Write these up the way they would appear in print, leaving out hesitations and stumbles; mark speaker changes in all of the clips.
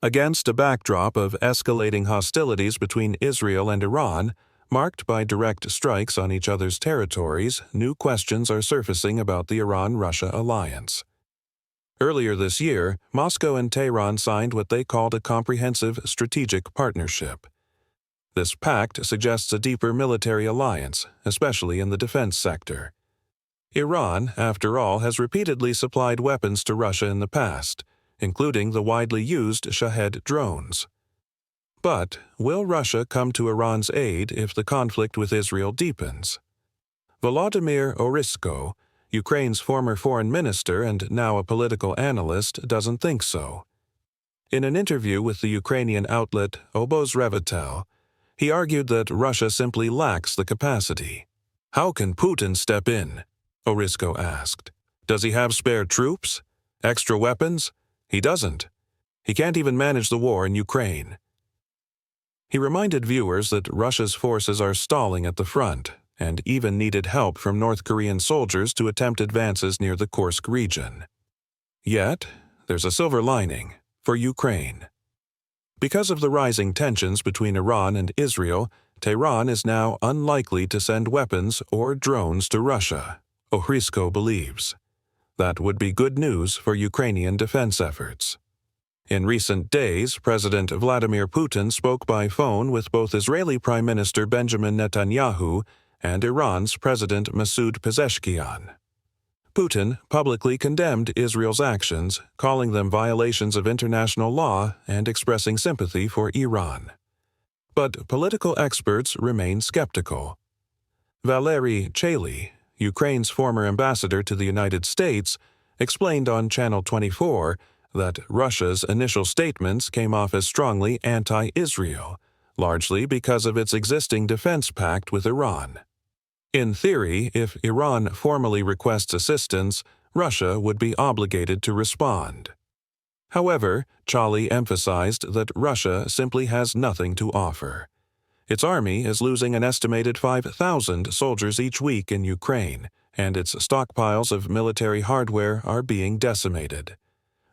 Speaker 1: Against a backdrop of escalating hostilities between Israel and Iran, marked by direct strikes on each other's territories, new questions are surfacing about the Iran-Russia alliance. Earlier this year, Moscow and Tehran signed what they called a comprehensive strategic partnership. This pact suggests a deeper military alliance, especially in the defense sector. Iran, after all, has repeatedly supplied weapons to Russia in the past, including the widely used Shahed drones. But will Russia come to Iran's aid if the conflict with Israel deepens? Volodymyr Ohryzko, Ukraine's former foreign minister and now a political analyst, doesn't think so. In an interview with the Ukrainian outlet Obozrevatel, he argued that Russia simply lacks the capacity. "How can Putin step in?" Ohryzko asked. "Does he have spare troops? Extra weapons? He doesn't. He can't even manage the war in Ukraine." He reminded viewers that Russia's forces are stalling at the front and even needed help from North Korean soldiers to attempt advances near the Kursk region. Yet, there's a silver lining for Ukraine. Because of the rising tensions between Iran and Israel, Tehran is now unlikely to send weapons or drones to Russia, Ohryzko believes. That would be good news for Ukrainian defense efforts. In recent days, President Vladimir Putin spoke by phone with both Israeli Prime Minister Benjamin Netanyahu and Iran's President Masoud Pezeshkian. Putin publicly condemned Israel's actions, calling them violations of international law and expressing sympathy for Iran. But political experts remain skeptical. Valery Chaly, Ukraine's former ambassador to the United States, explained on Channel 24 that Russia's initial statements came off as strongly anti-Israel, largely because of its existing defense pact with Iran. In theory, if Iran formally requests assistance, Russia would be obligated to respond. However, Chaly emphasized that Russia simply has nothing to offer. Its army is losing an estimated 5,000 soldiers each week in Ukraine, and its stockpiles of military hardware are being decimated.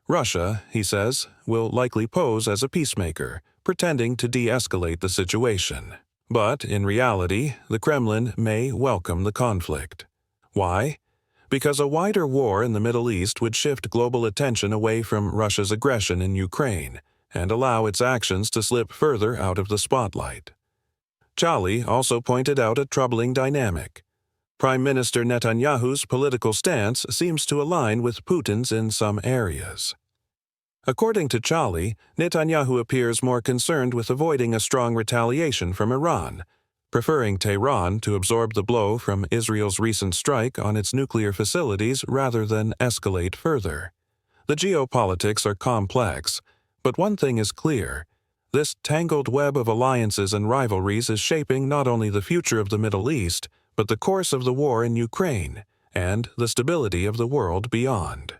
Speaker 1: Russia, he says, will likely pose as a peacemaker, pretending to de-escalate the situation. But, in reality, the Kremlin may welcome the conflict. Why? Because a wider war in the Middle East would shift global attention away from Russia's aggression in Ukraine and allow its actions to slip further out of the spotlight. Chaly also pointed out a troubling dynamic. Prime Minister Netanyahu's political stance seems to align with Putin's in some areas. According to Chaly, Netanyahu appears more concerned with avoiding a strong retaliation from Iran, preferring Tehran to absorb the blow from Israel's recent strike on its nuclear facilities rather than escalate further. The geopolitics are complex, but one thing is clear. This tangled web of alliances and rivalries is shaping not only the future of the Middle East, but the course of the war in Ukraine and the stability of the world beyond.